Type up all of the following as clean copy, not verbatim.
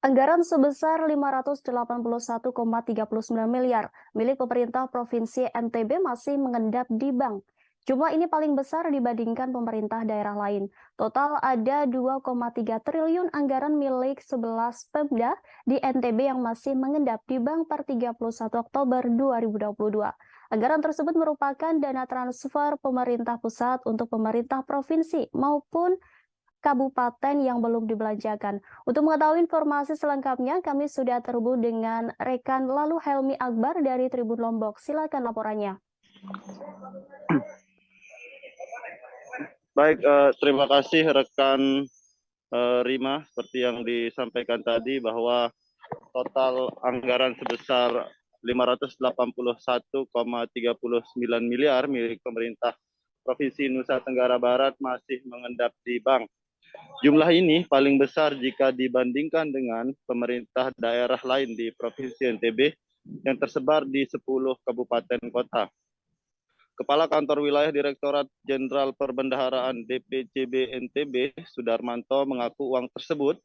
Anggaran sebesar 581,39 miliar milik pemerintah Provinsi NTB masih mengendap di bank. Jumlah ini paling besar dibandingkan pemerintah daerah lain. Total ada 2,3 triliun anggaran milik 11 Pemda di NTB yang masih mengendap di bank per 31 Oktober 2022. Anggaran tersebut merupakan dana transfer pemerintah pusat untuk pemerintah provinsi maupun kabupaten yang belum dibelanjakan. Untuk mengetahui informasi selengkapnya, kami sudah terhubung dengan rekan Lalu Helmi Akbar dari Tribun Lombok. Silakan laporannya. Baik, terima kasih rekan Rima. Seperti yang disampaikan tadi bahwa total anggaran sebesar 581,39 miliar milik pemerintah Provinsi Nusa Tenggara Barat masih mengendap di bank. Jumlah ini paling besar jika dibandingkan dengan pemerintah daerah lain di Provinsi NTB yang tersebar di 10 kabupaten kota. Kepala Kantor Wilayah Direktorat Jenderal Perbendaharaan DPCB NTB, Sudarmanto, mengaku uang tersebut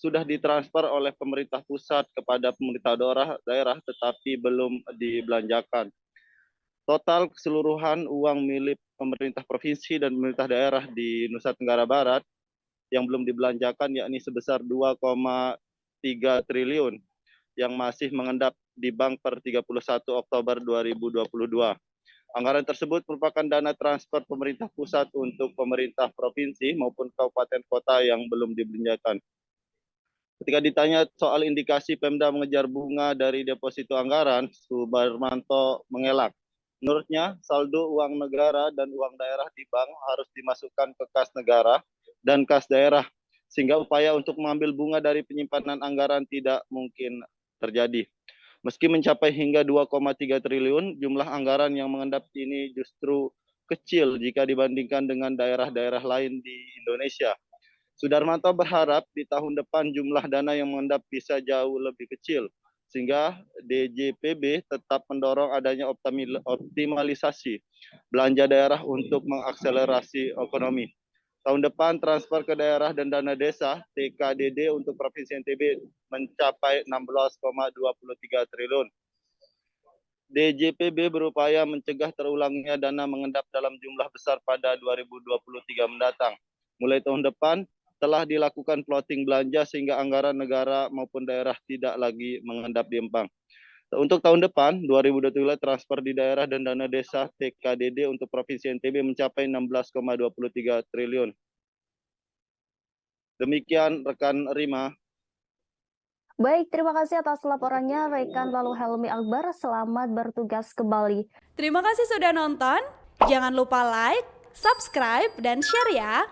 sudah ditransfer oleh pemerintah pusat kepada pemerintah daerah tetapi belum dibelanjakan. Total keseluruhan uang milik pemerintah provinsi dan pemerintah daerah di Nusa Tenggara Barat yang belum dibelanjakan yakni sebesar 2,3 triliun yang masih mengendap di bank per 31 Oktober 2022. Anggaran tersebut merupakan dana transfer pemerintah pusat untuk pemerintah provinsi maupun kabupaten kota yang belum dibelanjakan. Ketika ditanya soal indikasi Pemda mengejar bunga dari deposito anggaran, Sudarmanto mengelak. Menurutnya, saldo uang negara dan uang daerah di bank harus dimasukkan ke kas negara dan kas daerah, sehingga upaya untuk mengambil bunga dari penyimpanan anggaran tidak mungkin terjadi. Meski mencapai hingga 2,3 triliun, jumlah anggaran yang mengendap ini justru kecil jika dibandingkan dengan daerah-daerah lain di Indonesia. Sudarmanto berharap di tahun depan jumlah dana yang mengendap bisa jauh lebih kecil, sehingga DJPB tetap mendorong adanya optimalisasi belanja daerah untuk mengakselerasi ekonomi. Tahun depan transfer ke daerah dan dana desa TKDD untuk Provinsi NTB mencapai 16,23 triliun. DJPB berupaya mencegah terulangnya dana mengendap dalam jumlah besar pada 2023 mendatang. Mulai tahun depan telah dilakukan plotting belanja sehingga anggaran negara maupun daerah tidak lagi mengendap di bank. Untuk tahun depan, 2023 transfer di daerah dan dana desa TKDD untuk Provinsi NTB mencapai 16,23 triliun. Demikian rekan Rima. Baik, terima kasih atas laporannya rekan Lalu Helmi Akbar. Selamat bertugas kembali. Terima kasih sudah nonton. Jangan lupa like, subscribe, dan share ya.